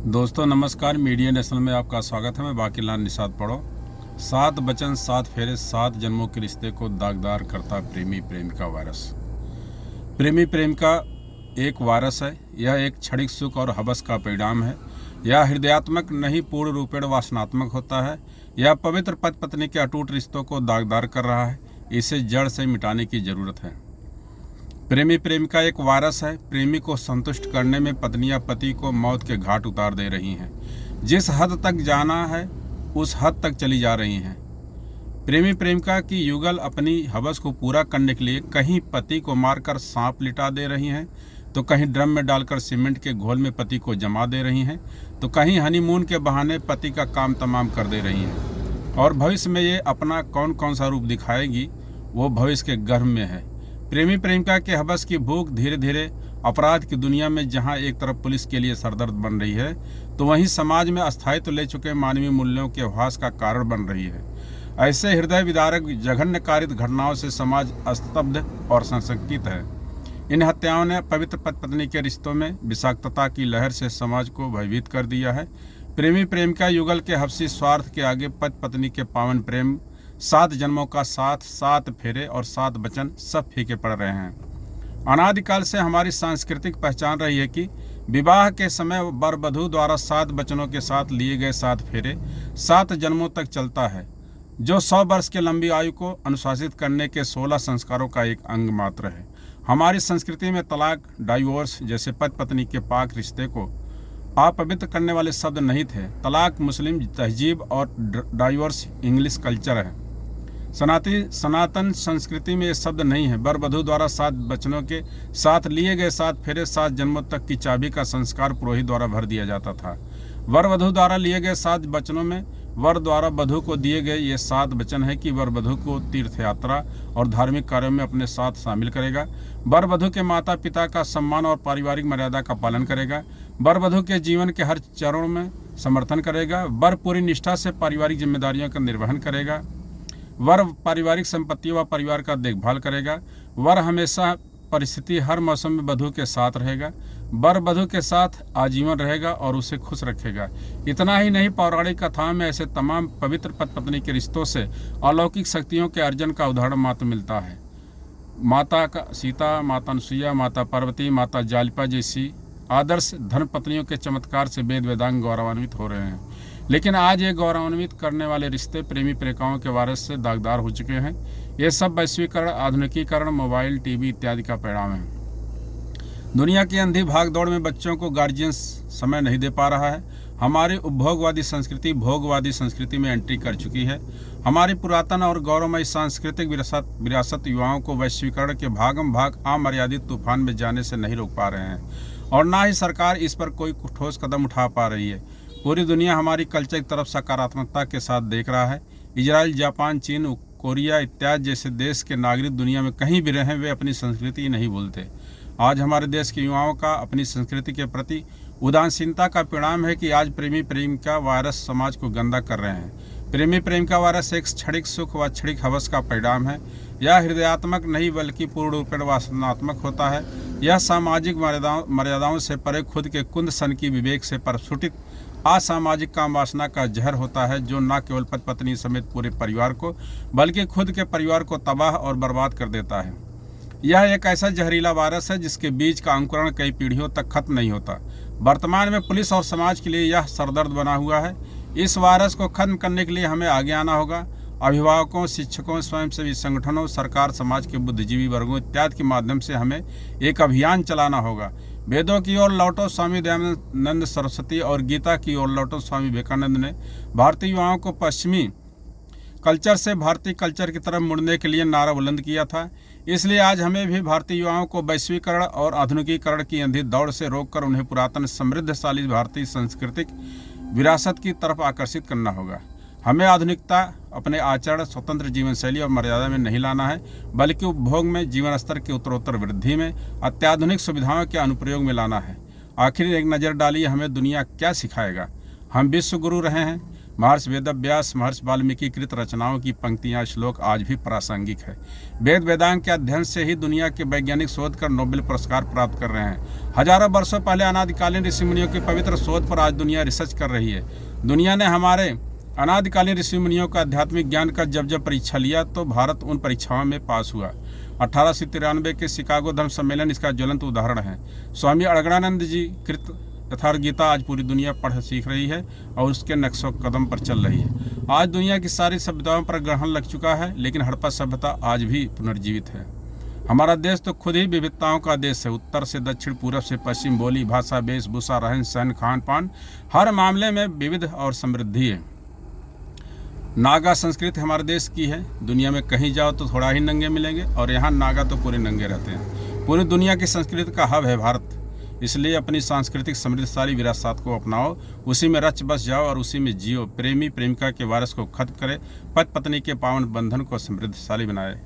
दोस्तों नमस्कार। Media national में आपका स्वागत है। मैं बाकीलाल निषाद पढ़ो। 7 वचन 7 फेरे 7 जन्मों के रिश्ते को दागदार करता प्रेमी प्रेमिका वायरस। प्रेमी प्रेमिका एक वायरस है। यह एक क्षणिक सुख और हवस का परिणाम है। यह हृदयात्मक नहीं पूर्ण रूपेण वासनात्मक होता है। यह पवित्र पति पत्नी के अटूट रिश्तों को दागदार कर रहा है। इसे जड़ से मिटाने की जरूरत है। प्रेमी प्रेमिका एक वायरस है। प्रेमी को संतुष्ट करने में पत्नियां पति को मौत के घाट उतार दे रही हैं। जिस हद तक जाना है उस हद तक चली जा रही हैं। प्रेमी प्रेमिका की युगल अपनी हवस को पूरा करने के लिए कहीं पति को मारकर सांप लिटा दे रही हैं, तो कहीं ड्रम में डालकर सीमेंट के घोल में पति को जमा दे रही हैं, तो कहीं हनीमून के बहाने पति का काम तमाम कर दे रही हैं। और भविष्य में ये अपना कौन कौन सा रूप दिखाएगी वो भविष्य के गर्भ में है। प्रेमी प्रेमिका के हवस की भूख धीरे धीरे अपराध की दुनिया में जहां एक तरफ पुलिस के लिए सरदर्द बन रही है, तो वहीं समाज में अस्थायित्व ले चुके मानवीय मूल्यों के ह्रास का कारण बन रही है। ऐसे हृदय विदारक जघन्यकारित घटनाओं से समाज स्तब्ध और संशंकित है। इन हत्याओं ने पवित्र पति पत्नी के रिश्तों में विषाक्तता की लहर से समाज को भयभीत कर दिया है। प्रेमी प्रेमिका युगल के हवसी स्वार्थ के आगे पति पत्नी के पावन प्रेम, 7 जन्मों का साथ, 7 फेरे और 7 वचन सब फीके पड़ रहे हैं। अनादिकाल से हमारी सांस्कृतिक पहचान रही है कि विवाह के समय वर वधू द्वारा 7 वचनों के साथ लिए गए 7 फेरे 7 जन्मों तक चलता है, जो 100 वर्ष के लंबी आयु को अनुशासित करने के 16 संस्कारों का एक अंग मात्र है। हमारी संस्कृति में तलाक, डाइवोर्स जैसे पति पत्नी के पाक रिश्ते को अपवित्र करने वाले शब्द नहीं थे। तलाक मुस्लिम तहजीब और डाइवोर्स इंग्लिश कल्चर है। सनातन संस्कृति में ये शब्द नहीं है। वर वधू द्वारा 7 वचनों के साथ लिए गए 7 फेरे 7 जन्मों तक की चाबी का संस्कार पुरोहित द्वारा भर दिया जाता था। वर वधू द्वारा लिए गए 7 वचनों में वर द्वारा वधू को दिए गए ये 7 वचन है कि वर वधू को तीर्थ यात्रा और धार्मिक कार्यों में अपने साथ शामिल करेगा। वर वधू के माता पिता का सम्मान और पारिवारिक मर्यादा का पालन करेगा। वर वधू के जीवन के हर चरण में समर्थन करेगा। वर पूरी निष्ठा से पारिवारिक जिम्मेदारियों का निर्वहन करेगा। वर पारिवारिक संपत्ति व परिवार का देखभाल करेगा। वर हमेशा परिस्थिति हर मौसम में वधू के साथ रहेगा। वर वधू के साथ आजीवन रहेगा और उसे खुश रखेगा। इतना ही नहीं, पौराणिक कथाओं में ऐसे तमाम पवित्र पति पत्नी के रिश्तों से अलौकिक शक्तियों के अर्जन का उदाहरण मात्र मिलता है। माता का सीता, माता अनुसुईया, माता पार्वती, माता जालिपा जैसी आदर्श धर्मपत्नियों के चमत्कार से वेद वेदांग गौरवान्वित हो रहे हैं। लेकिन आज ये गौरवान्वित करने वाले रिश्ते प्रेमी प्रेमिकाओं के वायरस से दागदार हो चुके हैं। ये सब वैश्वीकरण, आधुनिकीकरण, मोबाइल, टीवी इत्यादि का परिणाम है। दुनिया की अंधी भागदौड़ में बच्चों को गार्जियन समय नहीं दे पा रहा है। हमारी उपभोगवादी संस्कृति भोगवादी संस्कृति में एंट्री कर चुकी है। हमारी पुरातन और गौरवमयी सांस्कृतिक विरासत युवाओं को वैश्वीकरण के भागम भाग अमर्यादित तूफान में जाने से नहीं रोक पा रहे हैं, और ना ही सरकार इस पर कोई ठोस कदम उठा पा रही है। पूरी दुनिया हमारी कल्चर की तरफ सकारात्मकता के साथ देख रहा है। इजराइल, जापान, चीन, कोरिया इत्यादि जैसे देश के नागरिक दुनिया में कहीं भी रहें, वे अपनी संस्कृति नहीं भूलते। आज हमारे देश के युवाओं का अपनी संस्कृति के प्रति उदासीनता का परिणाम है कि आज प्रेमी प्रेमिका वायरस समाज को गंदा कर रहे हैं। प्रेमी प्रेमिका वायरस एक क्षणिक सुख व क्षणिक हवस का परिणाम है। यह हृदयात्मक नहीं बल्कि पूर्ण रूपेण वासनात्मक होता है। यह सामाजिक मर्यादाओं से परे खुद के कुंद सन की विवेक से प्रस्फुटित असामाजिक काम वासना का जहर होता है, जो न केवल पति पत्नी समेत पूरे परिवार को बल्कि खुद के परिवार को तबाह और बर्बाद कर देता है। यह एक ऐसा जहरीला वायरस है जिसके बीज का अंकुरण कई पीढ़ियों तक खत्म नहीं होता। वर्तमान में पुलिस और समाज के लिए यह सरदर्द बना हुआ है। इस वायरस को खत्म करने के लिए हमें आगे आना होगा। अभिभावकों, शिक्षकों, स्वयंसेवी संगठनों, सरकार, समाज के बुद्धिजीवी वर्गों इत्यादि के माध्यम से हमें एक अभियान चलाना होगा। वेदों की ओर लौटो स्वामी दयानंद सरस्वती और गीता की ओर लौटो स्वामी विवेकानंद ने भारतीय युवाओं को पश्चिमी कल्चर से भारतीय कल्चर की तरफ मुड़ने के लिए नारा बुलंद किया था। इसलिए आज हमें भी भारतीय युवाओं को वैश्वीकरण और आधुनिकीकरण की अंधी दौड़ से रोककर उन्हें पुरातन समृद्धशाली भारतीय सांस्कृतिक विरासत की तरफ आकर्षित करना होगा। हमें आधुनिकता अपने आचरण, स्वतंत्र जीवन शैली और मर्यादा में नहीं लाना है, बल्कि उपभोग में, जीवन स्तर की उत्तरोत्तर वृद्धि में, अत्याधुनिक सुविधाओं के अनुप्रयोग में लाना है। आखिर एक नज़र डालिए, हमें दुनिया क्या सिखाएगा। हम विश्व गुरु रहे हैं, महर्षि वेदव्यास, महर्षि वाल्मीकि कृत रचनाओं की पंक्तियाँ, श्लोक आज भी प्रासंगिक है। वेद वेदांग के अध्ययन से ही दुनिया के वैज्ञानिक शोध कर नोबेल पुरस्कार प्राप्त कर रहे हैं। हजारों वर्षों पहले अनादिकालीन ऋषि मुनियों के पवित्र शोध पर आज दुनिया रिसर्च कर रही है। दुनिया ने हमारे अनादिकालीन ऋषि मुनियों का आध्यात्मिक ज्ञान का जब परीक्षा लिया तो भारत उन परीक्षाओं में पास हुआ। 1893 के शिकागो धर्म सम्मेलन इसका ज्वलंत उदाहरण है। स्वामी अड़गड़ानंद जी कृत यथार्थ गीता आज पूरी दुनिया पढ़ सीख रही है और उसके नक्शो कदम पर चल रही है। आज दुनिया की सारी सभ्यताओं पर ग्रहण लग चुका है, लेकिन हड़प्पा सभ्यता आज भी पुनर्जीवित है। हमारा देश तो खुद ही विविधताओं का देश है। उत्तर से दक्षिण, पूरब से पश्चिम, बोली भाषा, वेशभूषा, रहन सहन, खान पान, हर मामले में विविध और समृद्धि है। नागा संस्कृति हमारे देश की है। दुनिया में कहीं जाओ तो थोड़ा ही नंगे मिलेंगे और यहाँ नागा तो पूरे नंगे रहते हैं। पूरी दुनिया की संस्कृति का हब है भारत। इसलिए अपनी सांस्कृतिक समृद्धशाली विरासत को अपनाओ, उसी में रच बस जाओ और उसी में जियो। प्रेमी प्रेमिका के वारस को खत्म करे, पति पत्नी के पावन बंधन को समृद्धशाली बनाए।